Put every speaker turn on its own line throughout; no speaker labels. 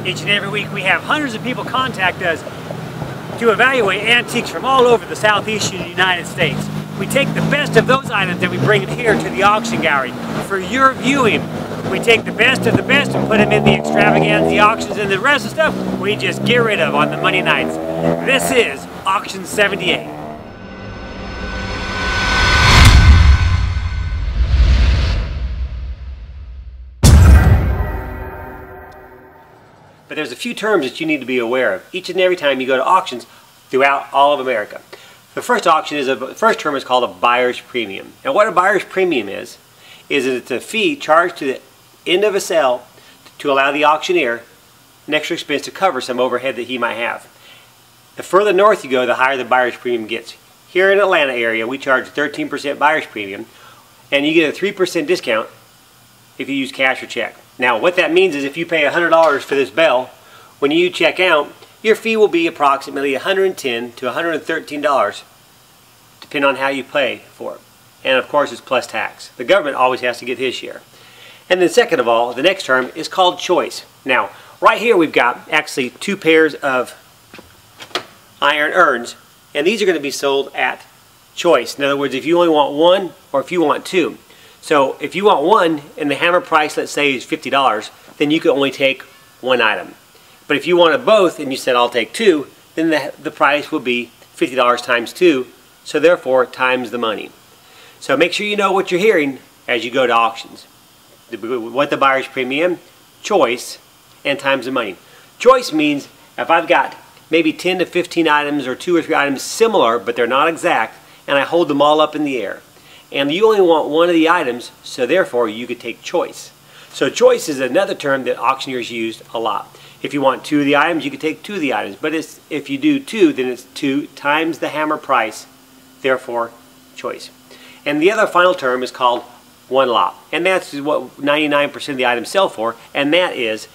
Each and every week we have hundreds of people contact us to evaluate antiques from all over the southeastern United States. We take the best of those items and we bring it here to the auction gallery for your viewing. We take the best of the best and put them in the extravaganza auctions, and the rest of the stuff we just get rid of on the Monday nights. This is Auction 78. But there's a few terms that you need to be aware of each and every time you go to auctions throughout all of America. The first term is called a buyer's premium. Now what a buyer's premium is that it's a fee charged to the end of a sale to allow the auctioneer an extra expense to cover some overhead that he might have. The further north you go, the higher the buyer's premium gets. Here in the Atlanta area, we charge 13% buyer's premium, and you get a 3% discount if you use cash or check. Now what that means is if you pay $100 for this bell, when you check out, your fee will be approximately $110 to $113, depending on how you pay for it. And of course it's plus tax. The government always has to get his share. And then second of all, the next term is called choice. Now, right here we've got actually two pairs of iron urns, and these are going to be sold at choice. In other words, if you only want one or if you want two. So if you want one and the hammer price, let's say, is $50, then you can only take one item. But if you wanted both and you said I'll take two, then the price will be $50 times two, so therefore times the money. So make sure you know what you're hearing as you go to auctions. What the buyer's premium, choice, and times the money. Choice means if I've got maybe 10 to 15 items or 2 or 3 items similar but they're not exact, and I hold them all up in the air, and you only want one of the items, so therefore you could take choice. So choice is another term that auctioneers use a lot. If you want 2 of the items, you could take 2 of the items, but if you do 2, then it's 2 times the hammer price, therefore choice. And the other final term is called one lot, and that's what 99% of the items sell for, and that is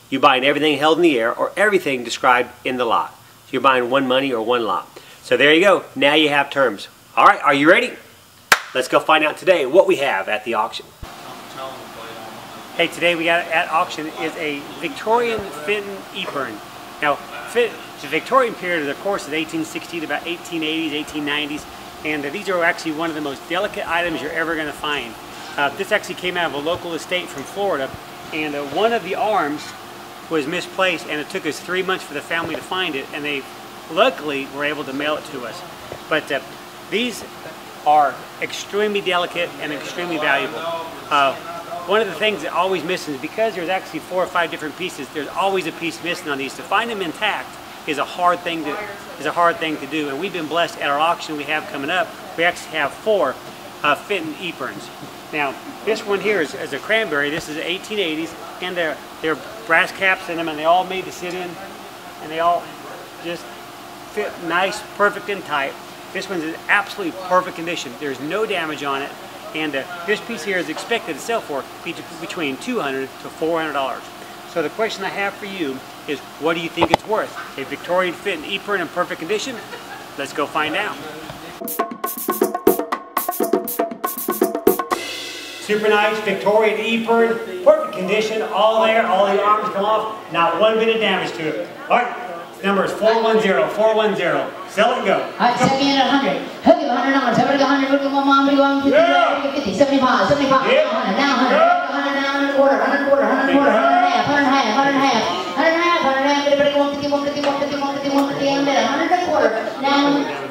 you buying everything held in the air or everything described in the lot. So you're buying one money or one lot. So there you go. Now you have terms. All right, are you ready? Let's go find out today what we have at the auction. Hey, today we got at auction is a Victorian FENTON ePern. Now, the Victorian period, of course, is 1860 to about 1880s, 1890s, and these are actually one of the most delicate items you're ever going to find. This actually came out of a local estate from Florida, and one of the arms was misplaced, and it took us 3 months for the family to find it, and they luckily were able to mail it to us. But these are extremely delicate and extremely valuable. One of the things that always misses, because there's actually 4 or 5 different pieces, there's always a piece missing on these. To find them intact is a hard thing to do, and we've been blessed at our auction we have coming up. We actually have 4 FENTON ePerns. Now, this one here is a cranberry. This is 1880s, and they're brass caps in them, and they all made to sit in, and they all just fit nice, perfect, and tight. This one's in absolutely perfect condition. There's no damage on it, and this piece here is expected to sell for between $200 to $400. So the question I have for you is, what do you think it's worth? A Victorian FENTON ePern in perfect condition? Let's go find out. Super nice Victorian ePern, perfect condition, all there, all the arms come off, not one bit of damage to it. All right, number is 410, 410. Sell it and go.
All right, 70 and 100. Hook him $100. Everybody go 100. Look at my mom. Everybody go 50, 75, 75. Yeah. Now 100. Now 100. Now 100 quarter. 100 quarter. 100 quarter. 100 half. 100 half. 100 half. 100 half. 100 half. Everybody go 150, 150, 150, 150, 150. 100 quarter. Now.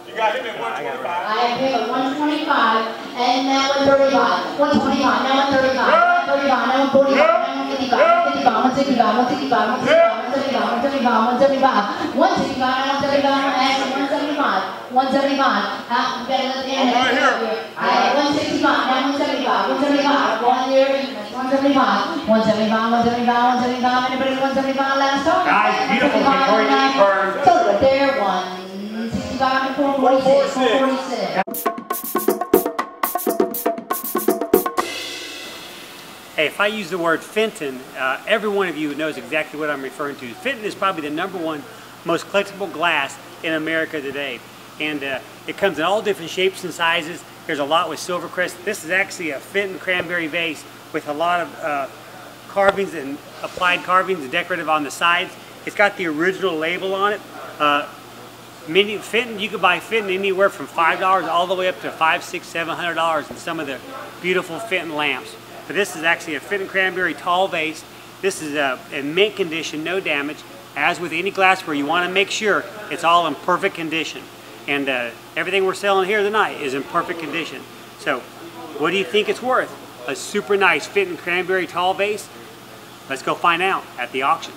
You got him at 125. I pick up 125 and now 135. 125. Now 135. 135. Now 145. Now 155. 165. 165. 165. 175. 175. 175. 175. 175. 175. 175. 175. You better let the end right here. Alright, 165. Now 175. 175. 175. 175. 175. 175. 175. Anybody 175 last time?
Nice, beautiful Victorian ePern.
So right there, 165 and 446. 446.
Hey, if I use the word FENTON, every one of you knows exactly what I'm referring to. FENTON is probably the #1 most collectible glass in America today. And it comes in all different shapes and sizes. There's a lot with Silvercrest. This is actually a FENTON cranberry vase with a lot of carvings and applied carvings and decorative on the sides. It's got the original label on it. FENTON, you could buy FENTON anywhere from $5 all the way up to $500, $600, $700 in some of the beautiful FENTON lamps. But this is actually a FENTON cranberry tall vase. This is in mint condition, no damage. As with any glassware, you want to make sure it's all in perfect condition. And everything we're selling here tonight is in perfect condition. So, what do you think it's worth? A super nice FENTON cranberry tall vase? Let's go find out at the auction.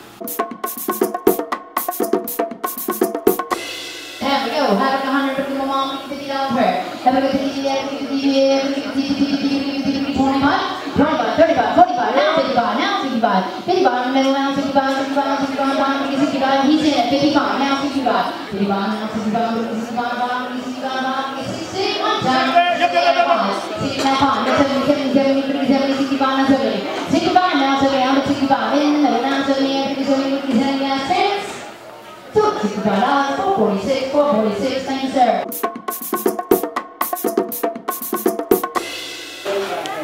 There we go. Have a $100 for my mom, $50 per. Have a $50, 25, 35, 45, now 55, now 65, 55 in the middle, now 65, 65, 65, 65, he's in at 55, now 65, 55, now 65, 65, 65, 60, one time, 65, 70, 70, 70, 65, now 70, 65, now 70, I'm at 65, in the middle, now 70, 70, 70, now 6, $65, 446, 446, thank you, sir.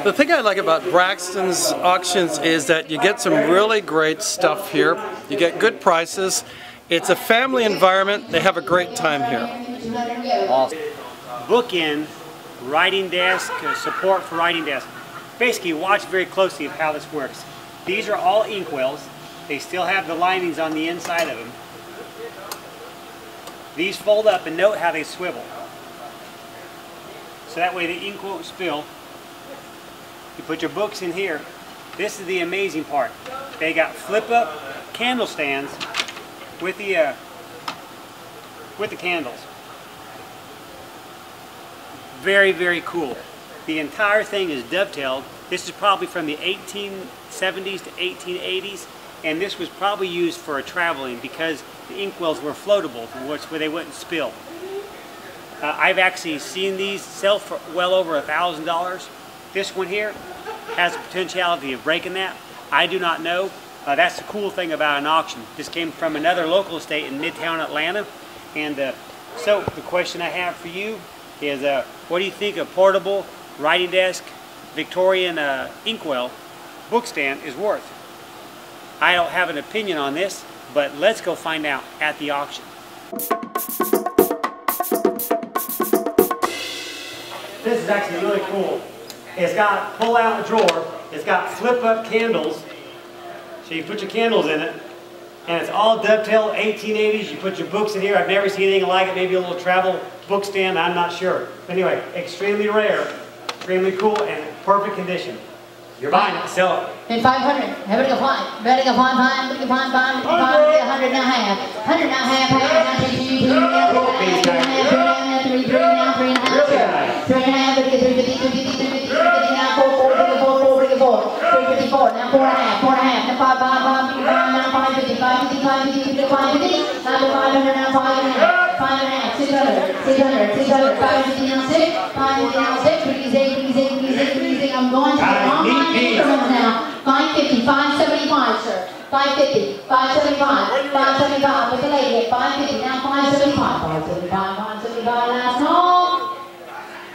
The thing I like about Braxton's auctions is that you get some really great stuff here. You get good prices. It's a family environment. They have a great time here.
Awesome. Bookend, writing desk, support for writing desk. Basically, watch very closely of how this works. These are all inkwells. They still have the linings on the inside of them. These fold up and note how they swivel. So that way the ink won't spill. You put your books in here. This is the amazing part. They got flip-up candle stands with the candles. Very, very cool. The entire thing is dovetailed. This is probably from the 1870s to 1880s, and this was probably used for traveling because the inkwells were floatable, where they wouldn't spill. I've actually seen these sell for well over $1,000. This one here has the potentiality of breaking that. I do not know. That's the cool thing about an auction. This came from another local estate in Midtown Atlanta. And so the question I have for you is, what do you think a portable writing desk Victorian inkwell book stand is worth? I don't have an opinion on this, but let's go find out at the auction. This is actually really cool. It's got pull out the drawer. It's got flip up candles. So you put your candles in it, and it's all dovetail 1880s. You put your books in here. I've never seen anything like it. Maybe a little travel book stand. I'm not sure. Anyway, extremely rare, extremely cool, and perfect condition. You're buying it, sell it.
And 500. Ready to fly. Ready to fly, fly, ready to fly, fly, 100 now half. 100 now half, now 2, 2, 2, now 4, 2 now 3, 3 now 3 and a half, 3 and a half, 3, 50, now 4, 354, now 4 and a half, now 5, now 550, 550, 550, now 500, now 5 and a half, 5 and a half, 600, 550 now 6, 550 now 6, freezing, I'm going to the wrong line increments now, 550, 575, sir, 550, 575, 575, with the lady at 550, now 575, 575, last call,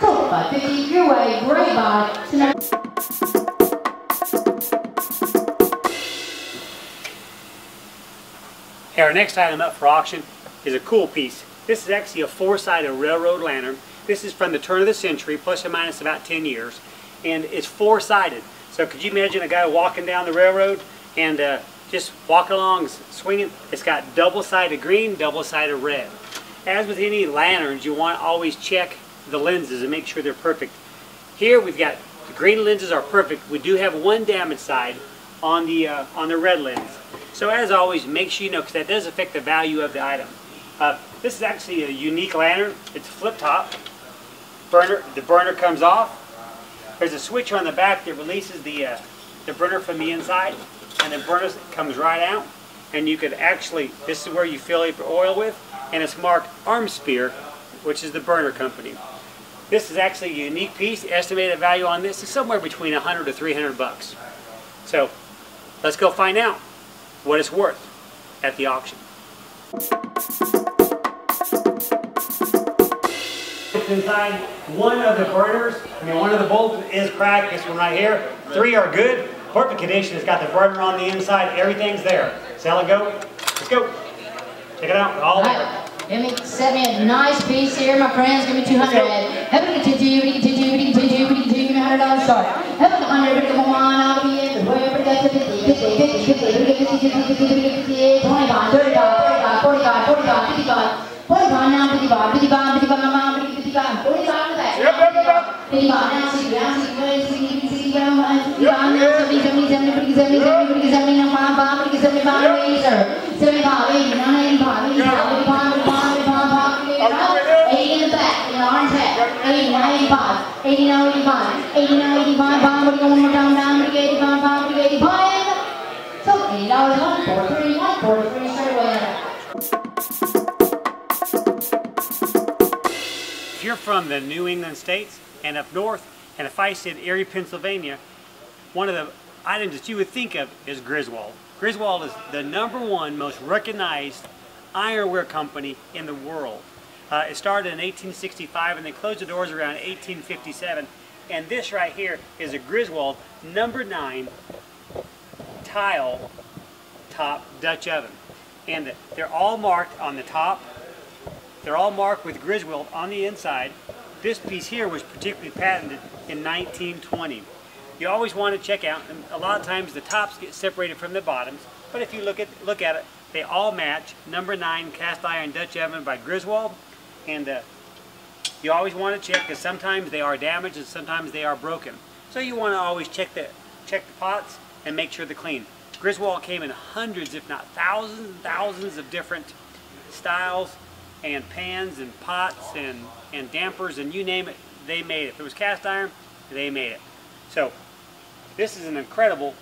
cool, 550, your way, great buy.
Okay, our next item up for auction is a cool piece. This is actually a four-sided railroad lantern. This is from the turn of the century, plus or minus about 10 years, and it's four-sided. So could you imagine a guy walking down the railroad and just walking along, swinging? It's got double-sided green, double-sided red. As with any lanterns, you want to always check the lenses and make sure they're perfect. Here we've got the green lenses are perfect. We do have one damaged side on the red lens. So as always, make sure you know, because that does affect the value of the item. This is actually a unique lantern. It's a flip top. The burner comes off. There's a switch on the back that releases the burner from the inside, and the burner comes right out. And you could actually, this is where you fill up your oil with, and it's marked Armspear, which is the burner company. This is actually a unique piece. The estimated value on this is somewhere between 100 to 300 bucks. So let's go find out what it's worth at the auction. Inside one of the burners, one of the bolts is cracked. This one right here. 3 are good. Perfect condition. It's got the burner on the inside. Everything's there. Sell and go. Let's go. Check it out. All there.
Set me a nice piece here, my friends. Give me 200. Have a continue. Give me $100 start. Have a 100. Come on, I'll be in. Wherever we got 50, 25, 35, 45, 45, 55. 45 now, 55, 55, 55, 55, 45 back. 55 now, 60, now 60, 60, now 70, 70, 70, 70, 70, now 5, 75, 75, 75, 80, now 85, 85, 85, 85, 85, 80 in the back, in the orange hat, 80, now 85, 80, now 85, 80, now 85, 5, we're going more down, 85, 5, 85, so $80, 143, 143, straight away.
If you're from the New England states and up north, and if I said Erie, Pennsylvania, one of the items that you would think of is GRISWOLD. GRISWOLD is the #1 most recognized ironware company in the world. It started in 1865 and they closed the doors around 1857. And this right here is a GRISWOLD #9 tile top Dutch oven. And they're all marked on the top. They're all marked with GRISWOLD on the inside. This piece here was particularly patented in 1920. You always want to check out, and a lot of times the tops get separated from the bottoms, but if you look at it, they all match. #9 cast iron Dutch oven by GRISWOLD, and you always want to check because sometimes they are damaged and sometimes they are broken. So you want to always check the pots and make sure they're clean. GRISWOLD came in hundreds, if not thousands and thousands of different styles and pans and pots and dampers and you name it, they made it. If it was cast iron, they made it. So this is an incredible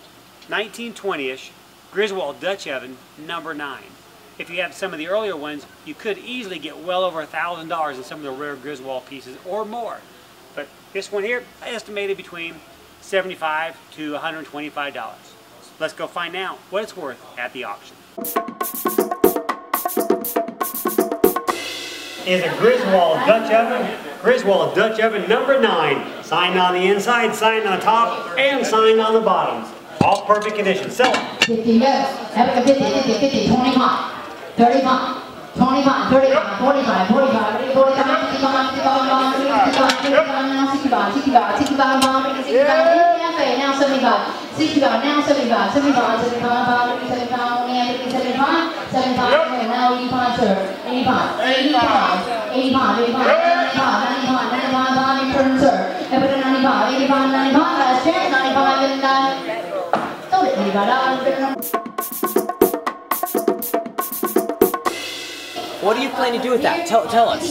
1920-ish GRISWOLD Dutch oven #9. If you have some of the earlier ones, you could easily get well over $1,000 in some of the rare GRISWOLD pieces or more. But this one here, I estimated between $75 to $125. So let's go find out what it's worth at the auction. Is a GRISWOLD Dutch oven. GRISWOLD Dutch oven #9. Signed on the inside, signed on the top, and signed on the bottoms. All perfect condition. Sell it.
50 goes. Have a 50, 50, 50, 25, 35, 25, 35, 45, 45, 45, 55, 55, 55, 55, now 65, 65, 65, 65, now 75, 65, now 75, 75, 75, 75, 75, 75, now 85, sir. 85, 85, 85, 85, 95, 95, 95, in turn, sir. 95, 85, 95, last chance, 95, and sold it, $85.
What do you plan to do with that? Tell us.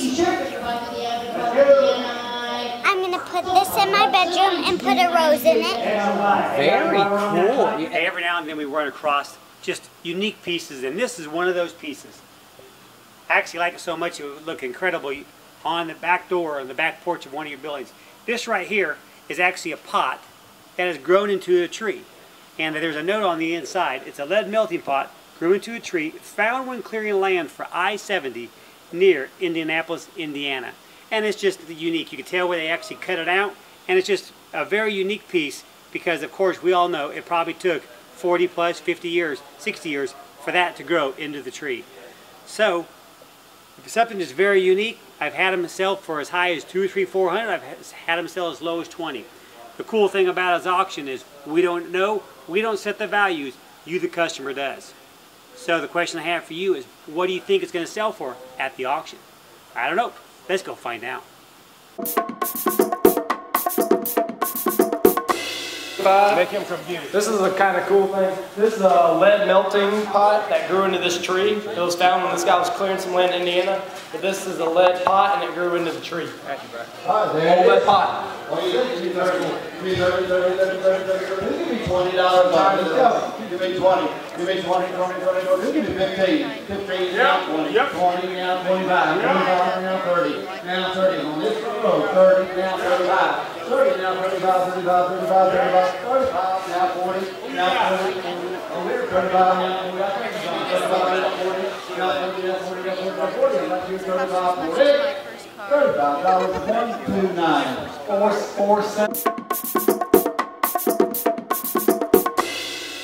I'm going to put this in my bedroom and put a rose in it.
Very cool.
Every now and then we run across just unique pieces, and this is one of those pieces. I actually like it so much it would look incredible on the back door, on the back porch of one of your buildings. This right here is actually a pot that has grown into a tree. And there's a note on the inside. It's a lead melting pot, grew into a tree, found when clearing land for I-70 near Indianapolis, Indiana. And it's just unique. You can tell where they actually cut it out, and it's just a very unique piece because, of course, we all know it probably took 40 plus, 50 years, 60 years for that to grow into the tree. So, if something is very unique, I've had them sell for as high as $200, $300, $400. I've had them sell as low as $20. The cool thing about this auction is we don't know, we don't set the values, you the customer does. So the question I have for you is, what do you think it's going to sell for at the auction? I don't know. Let's go find out.
Make him confused. This is a kind of cool thing. This is a lead melting pot that grew into this tree. It was found when this guy was clearing some land in Indiana. But this is a lead pot and it grew into the tree. Thank you, bro. Old lead pot.
Give me $30. Give me 20. Give me 20, 20, 20, 20. Give me 15. 15 now 20. 20 now 25. 25 now 30. Now 30 on this road. 30 now 35. 30 now 35, 35, 35, 35, 35 now 40. Now 40. On here 35 now. We got 35 now 40. Now 40 now 40 now 40 now 40. Now 35, 40. $35, 129. 4 cents.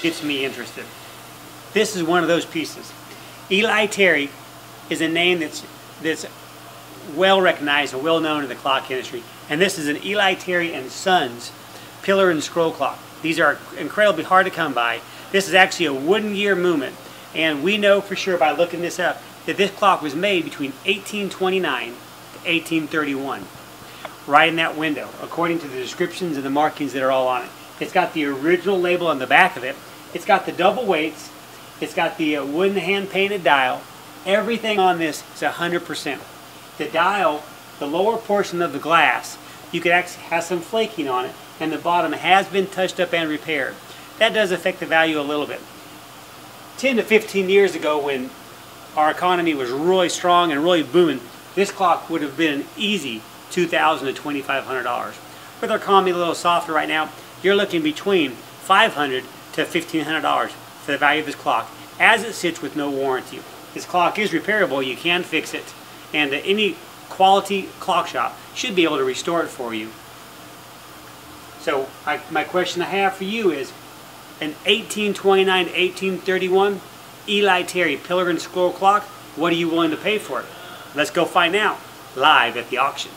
gets me interested. This is one of those pieces. Eli Terry is a name that's well recognized and well known in the clock industry. And this is an Eli Terry and Sons pillar and scroll clock. These are incredibly hard to come by. This is actually a wooden gear movement. And we know for sure by looking this up that this clock was made between 1829 to 1831. Right in that window, according to the descriptions and the markings that are all on it. It's got the original label on the back of it. It's got the double weights. It's got the wooden hand-painted dial. Everything on this is 100%. The dial, the lower portion of the glass, you could actually have some flaking on it, and the bottom has been touched up and repaired. That does affect the value a little bit. 10 to 15 years ago, when our economy was really strong and really booming, this clock would have been an easy $2,000 to $2,500. With our economy a little softer right now, you're looking between $500 to $1,500 for the value of this clock, as it sits with no warranty. This clock is repairable, you can fix it, and any quality clock shop should be able to restore it for you. So my question I have for you is, an 1829 to 1831 Eli Terry pillar and scroll clock, what are you willing to pay for it? Let's go find out live at the auction.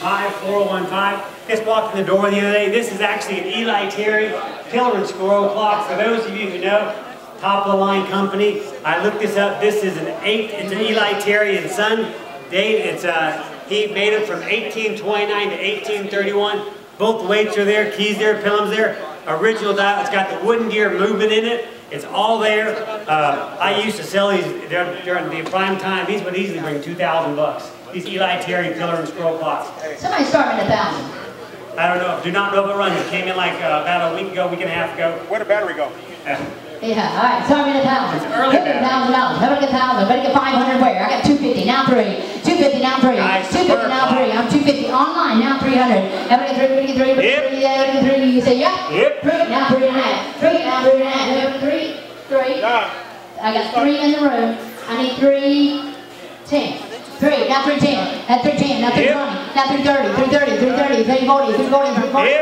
5415. Just walked in the door the other day. This is actually an Eli Terry pillar and scroll clock. For those of you who know, top of the line company. I looked this up. This is it's an Eli Terry and Son. He made it from 1829 to 1831. Both weights are there, keys there, pendulums there. Original dial. It's got the wooden gear movement in it. It's all there. I used to sell these during the prime time. These would easily bring $2,000. These Eli Terry pillar and scroll clocks.
Somebody's starting at 1,000.
I don't know. Do not know if it runs. It came in like about a week ago, week and a half ago.
Where'd the battery go?
Yeah, all right. Starting at 1,000.
It's early
$1,000. Better get 1,000. Better get 500 where? I got 250. Now 3. 250. Now 3.
Nice.
250. Now 3. I'm 250 online. Now 300. Better get 3. Better get 3. Better get 3. Better get 3. You say yeah.
Yep.
3. Now 3 and a half. 3. Now 3 and a half. 3. 3. I got 3 in the room. I need 3. 10. 3, now 310, now 310, now 320, now 330, 330, 330, 340, 340, 340,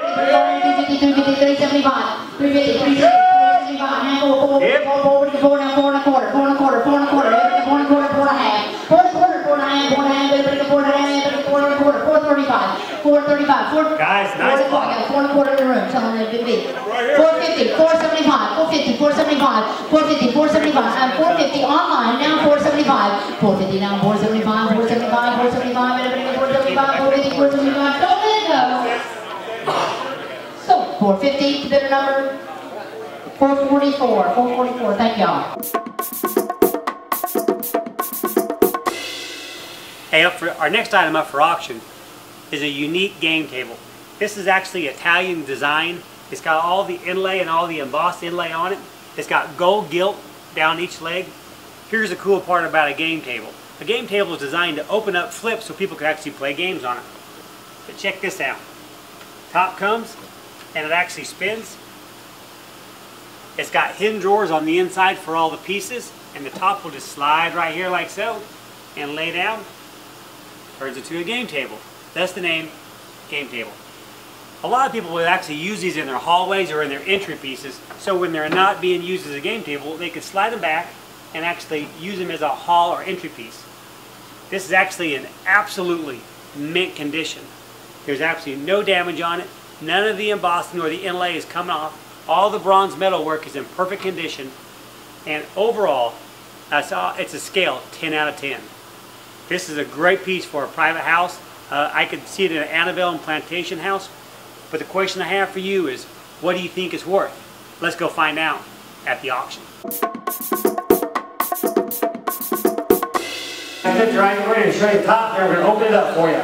350, 375, 350, 375, now 4, now 4 and a quarter, 4 and a quarter, 4 and a quarter, 4 and a quarter, 4 and a half, 4 and a quarter, 4 and a half, 4 and a half, 4 and a half, 4 and a quarter, 435, 435, 4.
Guys, nice clock.
I got 4 and a quarter in the room, someone that could be. 450, 475, 450, 475, 450, 475, I'm 450 online, now 475, 450, now 475. 475, 475, 475, 450, 475, don't let it go. So, 450, the bidder number, 444, 444, thank y'all.
Hey, our next item up for auction is a unique game table. This is actually Italian design. It's got all the inlay and all the embossed inlay on it. It's got gold gilt down each leg. Here's the cool part about a game table. A game table is designed to open up, flip, so people can actually play games on it. But check this out. Top comes, and it actually spins. It's got hidden drawers on the inside for all the pieces, and the top will just slide right here like so, and lay down. Turns into a game table. That's the name, game table. A lot of people will actually use these in their hallways or in their entry pieces, so when they're not being used as a game table, they can slide them back and actually use them as a hall or entry piece. This is actually in absolutely mint condition. There's absolutely no damage on it. None of the embossing or the inlay is coming off. All the bronze metal work is in perfect condition. And overall, it's a scale 10 out of 10. This is a great piece for a private house. I could see it in an antebellum plantation house. But the question I have for you is, what do you think it's worth? Let's go find out at the auction. We're going to show you the top there. We're going to open it up for you.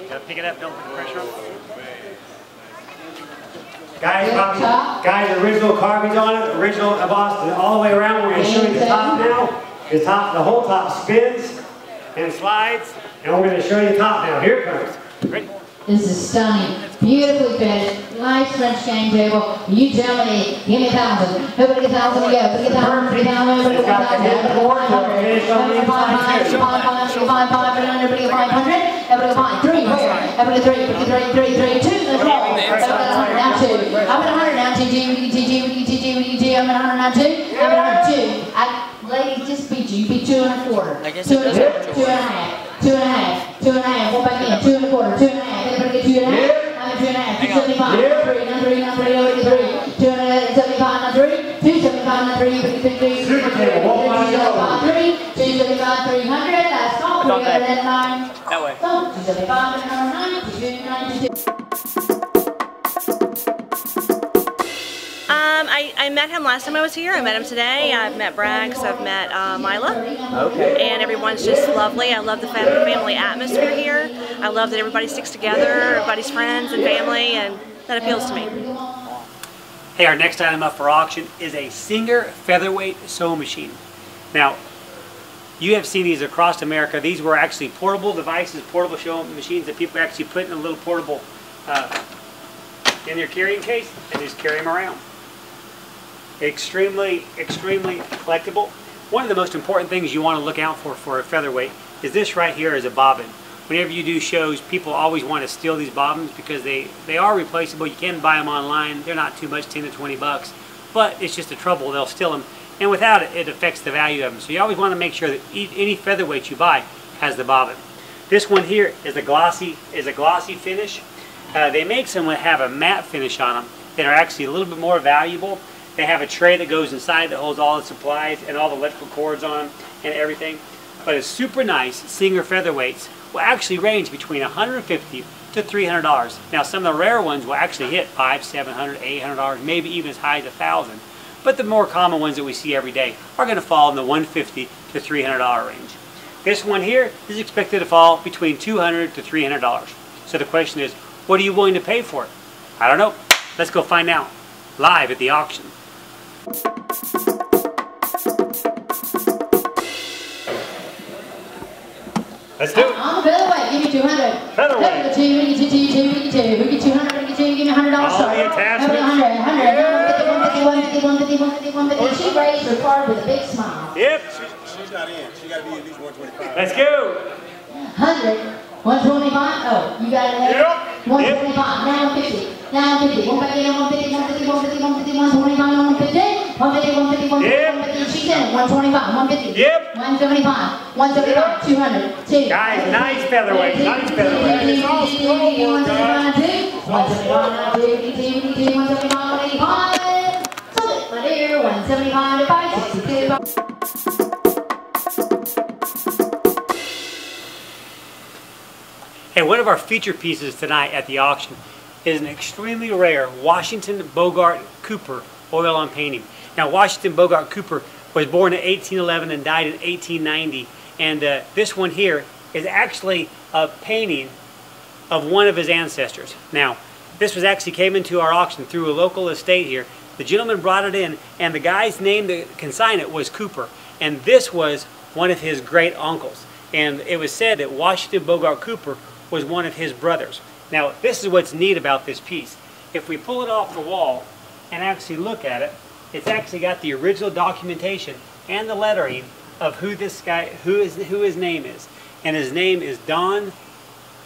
Got to pick it up, don't put the pressure on. Guys, original carvings on it, original embossed all the way around. We're going to show you the top now. The whole top spins and slides, and we're going to show you the top now. Here it comes. Ready?
This is stunning. Beautifully finished. Nice. French game table. You tell me, give me 1,000. Everybody get 1,000 to go. Everybody get 1,000, 3,000, everybody get 1,000. Everybody get 500. Everybody get 500. Everybody get 500. Everybody get 5. 3 here. Everybody get 3. Everybody get 3. 2. Let's roll. Everybody got 100 now 2. I'm at 100 now 2. I'm at 100 now 2. I'm at 100 2. Ladies, just beat you. You beat 2 1/4. 2 1/4. 2 1/2. 2 1/2. 2 1/2. Go back in. 2 1/4. 2 1/2. Everybody get 2 1/2. I'm at 2 1/2. 275. 3. Now 3. Now 3. Over to 3. 275. Now 3. 275. Now 3. 3. 275. 3. 275. 300. Last call. 309.
That way.
275. 309. 292.
I met him last time I was here. I met him today. I've met Brax. I've met Mila. Okay. And everyone's just lovely. I love the family atmosphere here. I love that everybody sticks together. Everybody's friends and family, and that appeals to me.
Hey, our next item up for auction is a Singer featherweight sewing machine. Now, you have seen these across America. These were actually portable devices, portable sewing machines that people actually put in a little portable in their carrying case and just carry them around. Extremely collectible. One of the most important things you want to look out for a featherweight is this right here is a bobbin. Whenever you do shows, people always want to steal these bobbins because they are replaceable. You can buy them online. They're not too much, 10 to 20 bucks, but it's just the trouble. They'll steal them, and without it, it affects the value of them. So you always want to make sure that any featherweight you buy has the bobbin. This one here is a glossy finish. They make some that have a matte finish on them that are actually a little bit more valuable. They have a tray that goes inside that holds all the supplies and all the electrical cords on and everything. But it's super nice. Singer featherweights will actually range between $150 to $300. Now some of the rare ones will actually hit $500, $700, $800, maybe even as high as $1,000. But the more common ones that we see every day are going to fall in the $150 to $300 range. This one here is expected to fall between $200 to $300. So the question is, what are you willing to pay for it? I don't know. Let's go find out live at the auction. Let's do it.
On the featherweight, give me 200.
Featherweight.
2, we get 200, we get 200, give me $100.
All the attachments.
150. She raised her card with a big smile.
Yep.
She's not in. She got to be at least 125.
Let's go.
100. 125. Oh, you got it.
Yep.
125. Now 150. Now 150. 150. 150. 150. 125. 150. 150. 150. She's in. 125. 150.
Yep.
175. 175. 200. 2.
Guys, nice featherweight. Nice featherweight.
It's all scoreboard, guys.
175. 185. So my dear, 175 to 562.
Hey, one of our feature pieces tonight at the auction is an extremely rare Washington Bogart Cooper oil on painting. Now, Washington Bogart Cooper was born in 1811 and died in 1890, and this one here is actually a painting of one of his ancestors. Now, this was actually came into our auction through a local estate here. The gentleman brought it in, and the guy's name that consigned it was Cooper, and this was one of his great uncles. And it was said that Washington Bogart Cooper was one of his brothers. Now, this is what's neat about this piece. If we pull it off the wall and actually look at it, it's actually got the original documentation and the lettering of who this guy, who his name is. And his name is Don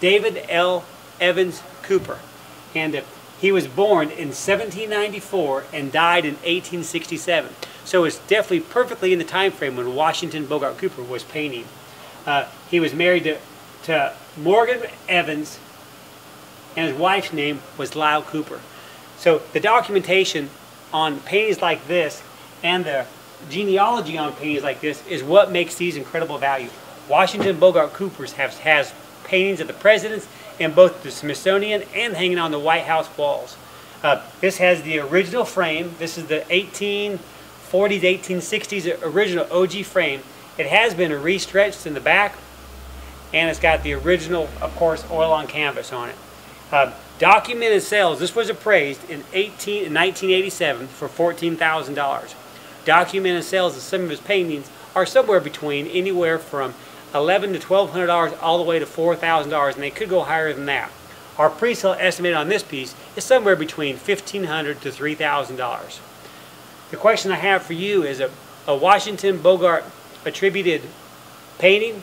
David L. Evans Cooper. And he was born in 1794 and died in 1867. So it's definitely perfectly in the time frame when Washington Bogart Cooper was painting. He was married to Morgan Evans, and his wife's name was Lyle Cooper. So the documentation on paintings like this and the genealogy on paintings like this is what makes these incredible value. Washington Bogart Cooper's has paintings of the presidents in both the Smithsonian and hanging on the White House walls. This has the original frame. This is the 1840s, 1860s original OG frame. It has been restretched in the back, and it's got the original, of course, oil on canvas on it. Documented sales, this was appraised in 1987 for $14,000. Documented sales of some of his paintings are somewhere between anywhere from $1,100 to $1,200 all the way to $4,000, and they could go higher than that. Our pre-sale estimate on this piece is somewhere between $1,500 to $3,000. The question I have for you is a Washington Bogart attributed painting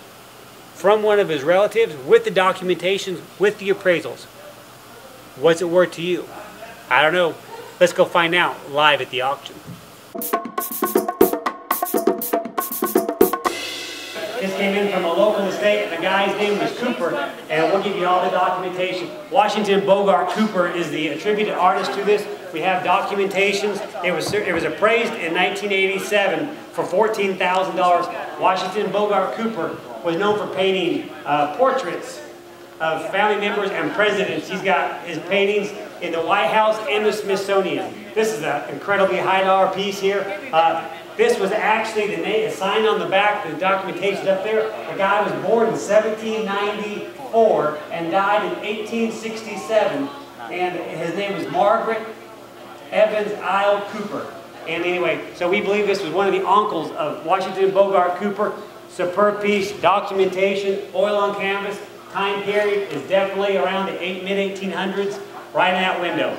from one of his relatives with the documentation, with the appraisals. What's it worth to you? I don't know. Let's go find out live at the auction. This came in from a local estate, and the guy's name was Cooper, and we'll give you all the documentation. Washington Bogart Cooper is the attributed artist to this. We have documentations. It was appraised in 1987 for $14,000. Washington Bogart Cooper was known for painting portraits of family members and presidents. He's got his paintings in the White House and the Smithsonian. This is an incredibly high dollar piece here. This was actually the name signed on the back, the documentation up there. The guy was born in 1794 and died in 1867. And his name was Margaret Evans Isle Cooper. And anyway, so we believe this was one of the uncles of Washington Bogart Cooper. Superb piece, documentation, oil on canvas. Time period is definitely around the mid-1800s, right in that window.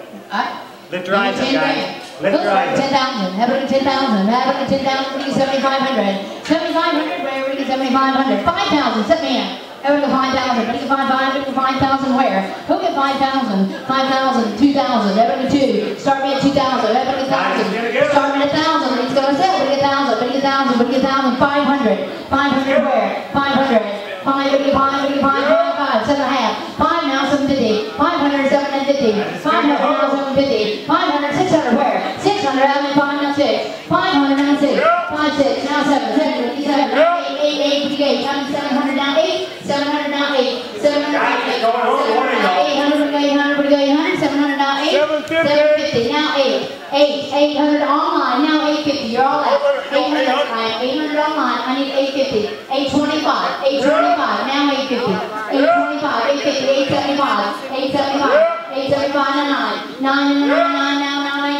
Lift your eyes up, guys. Lift your eyes up.
10,000. Have a 10,000. Have a 10,000. We get 7,500. 7,500. Where? We get 7,500. 5,000. Set me in. Have a 5,000. But you get 5,000. 5,000 where? Who get 5,000? 5,000. 2,000. Have a 2. Start me at 2,000. Have a 1,000. Start me at 1,000. He's going to sell. But you get 1,000. But you get 1,000. But you get 1,000. 500. 500 where? 500. 5, 5, 5, 5, 7.5. 5 now, 750. 500, 750. 500 now, 750. 500, 600 where? 600, I mean 5 now 6. 500 now 6. 5, 6, now 7. 7, 7, 8, 8, 8, 8. 700 now 8. 700 now 8. 700 now 8. 800, 800, 800. 700 now 8. 750 now 8. 800 online, now 850. You're all out. 800 online. I need 850. 825. 825. Now 850. 825. 850. 875. 875. 875 now 9. 9 now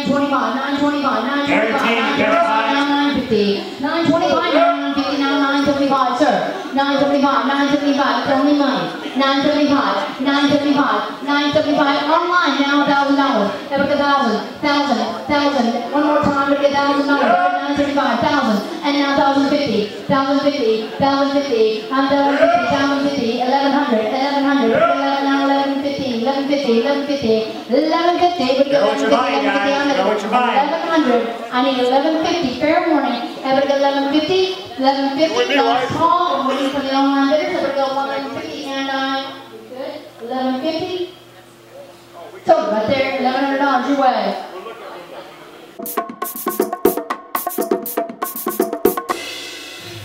925. 925. 925. 950. 925 now 950. Now 975, sir. 975. 975. It's only money. 975. 975. 975 online. Now $1,000. Have a 1,000. 1,000. One more time to get $1,000. 975. 1,000. And now 1,050. 1,050. 1,050. 1,050. 1,050. 1,100. 1,100. 1150. 1150. 1150. 1150.
Know what you're buying, guys. Know what you're buying.
1,100. I need 1150. Fair warning. Everybody get 1150. 1150. Last call. I'm waiting for the online bidders. Everybody go 1150 and good. 1150. So right there, $1,100 your way.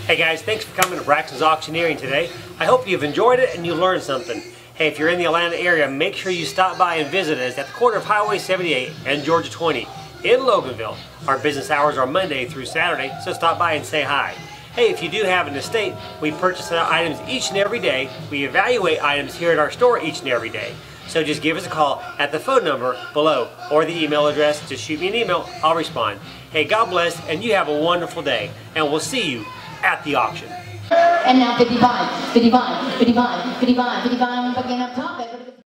Hey guys, thanks for coming to Braxtons Auctioneering today. I hope you've enjoyed it and you learned something. Hey, if you're in the Atlanta area, make sure you stop by and visit us at the corner of Highway 78 and Georgia 20 in Loganville. Our business hours are Monday through Saturday, so stop by and say hi. Hey, if you do have an estate, we purchase items each and every day. We evaluate items here at our store each and every day. So just give us a call at the phone number below or the email address. Just shoot me an email, I'll respond. Hey, God bless, and you have a wonderful day, and we'll see you at the auction.
And now 55, 55, 55, 55, 55, again up top.